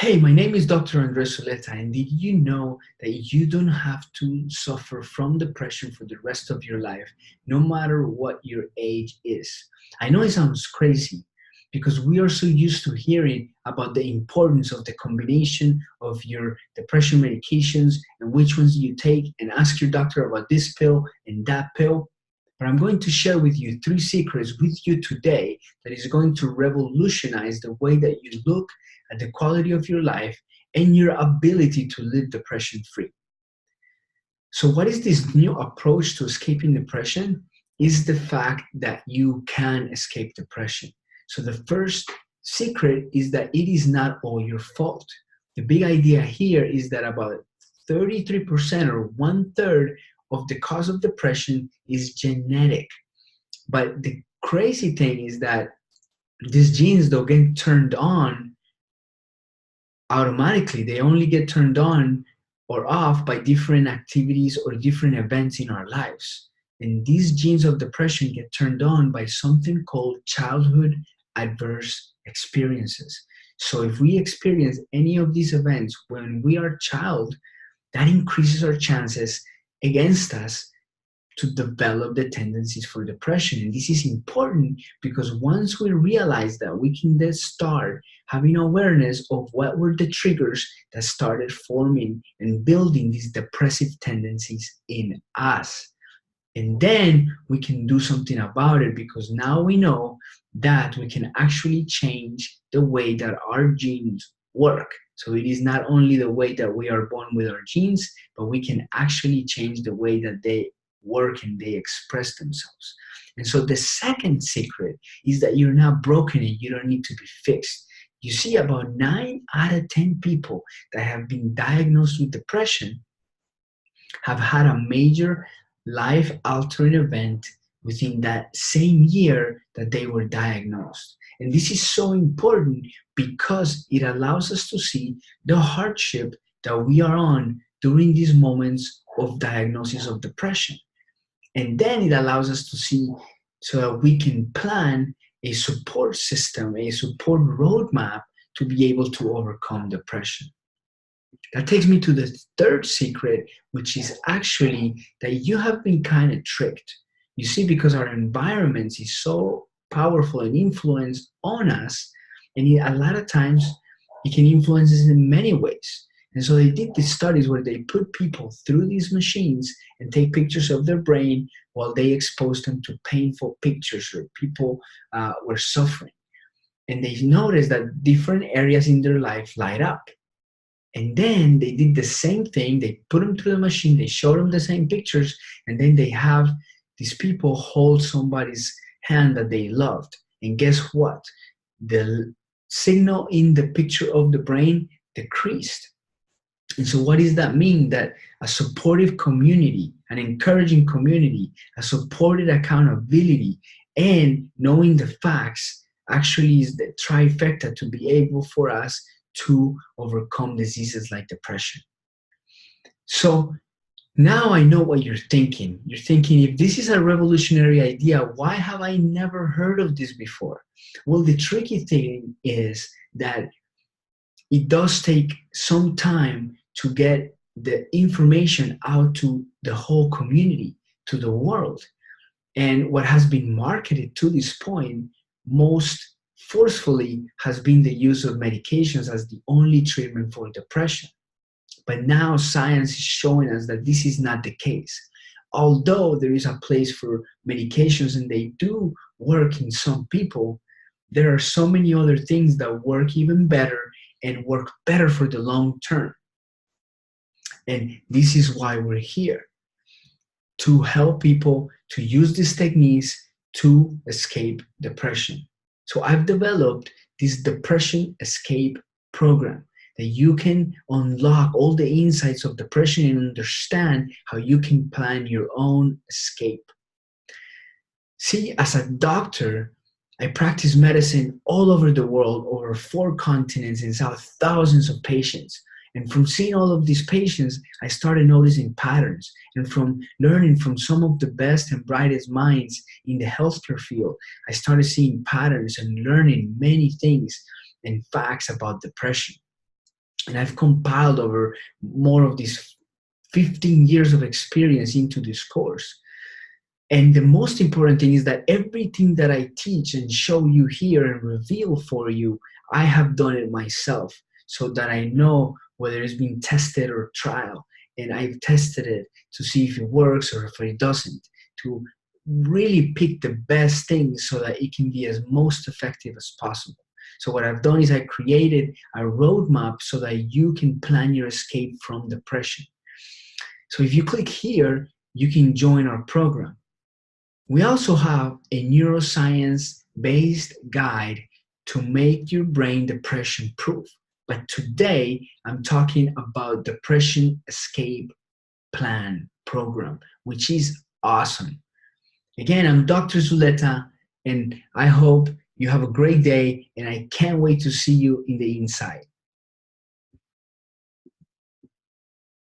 Hey, my name is Dr. Zuleta, and did you know that you don't have to suffer from depression for the rest of your life, no matter what your age is? I know it sounds crazy because we are so used to hearing about the importance of the combination of your depression medications and which ones you take, and ask your doctor about this pill and that pill. But I'm going to share with you three secrets with you today that is going to revolutionize the way that you look at the quality of your life and your ability to live depression free. So, what is this new approach to escaping depression? Is the fact that you can escape depression. So, the first secret is that it is not all your fault. The big idea here is that about 33% or one third of the cause of depression is genetic. But the crazy thing is that these genes don't get turned on automatically. They only get turned on or off by different activities or different events in our lives. And these genes of depression get turned on by something called childhood adverse experiences. So if we experience any of these events when we are a child, that increases our chances against us to develop the tendencies for depression. And this is important because once we realize that, we can then start having awareness of what were the triggers that started forming and building these depressive tendencies in us. And then we can do something about it because now we know that we can actually change the way that our genes work. So it is not only the way that we are born with our genes, but we can actually change the way that they work and they express themselves. And so the second secret is that you're not broken and you don't need to be fixed. You see, about 9 out of 10 people that have been diagnosed with depression have had a major life altering event within that same year that they were diagnosed. And this is so important because it allows us to see the hardship that we are on during these moments of diagnosis of depression. And then it allows us to see so that we can plan a support system, a support roadmap to be able to overcome depression. That takes me to the third secret, which is actually that you have been kind of tricked. You see, because our environment is so powerful and influence on us, and a lot of times it can influence us in many ways. And so they did these studies where they put people through these machines and take pictures of their brain while they exposed them to painful pictures where people were suffering. And they noticed that different areas in their life light up. And then they did the same thing. They put them through the machine. They showed them the same pictures. And then they have these people hold somebody's hand that they loved. And guess what? The signal in the picture of the brain decreased. And so what does that mean? That a supportive community, an encouraging community, a supported accountability, and knowing the facts actually is the trifecta to be able for us to overcome diseases like depression. So now I know what you're thinking. You're thinking, if this is a revolutionary idea, why have I never heard of this before? Well, the tricky thing is that it does take some time to get the information out to the whole community, to the world. And what has been marketed to this point most forcefully has been the use of medications as the only treatment for depression. But now science is showing us that this is not the case. Although there is a place for medications and they do work in some people, there are so many other things that work even better and work better for the long term. And this is why we're here, to help people to use these techniques to escape depression. So I've developed this depression escape program that you can unlock all the insights of depression and understand how you can plan your own escape. See, as a doctor, I practice medicine all over the world, over 4 continents, and saw thousands of patients. And from seeing all of these patients, I started noticing patterns. And from learning from some of the best and brightest minds in the healthcare field, I started seeing patterns and learning many things and facts about depression. And I've compiled over more of these 15 years of experience into this course. And the most important thing is that everything that I teach and show you here and reveal for you, I have done it myself so that I know whether it's been tested or trial. And I've tested it to see if it works or if it doesn't, to really pick the best things so that it can be as most effective as possible. So what I've done is I created a roadmap so that you can plan your escape from depression. So if you click here, you can join our program. We also have a neuroscience-based guide to make your brain depression-proof. But today, I'm talking about Depression Escape Plan program, which is awesome. Again, I'm Dr. Zuleta, and I hope you have a great day, and I can't wait to see you in the inside.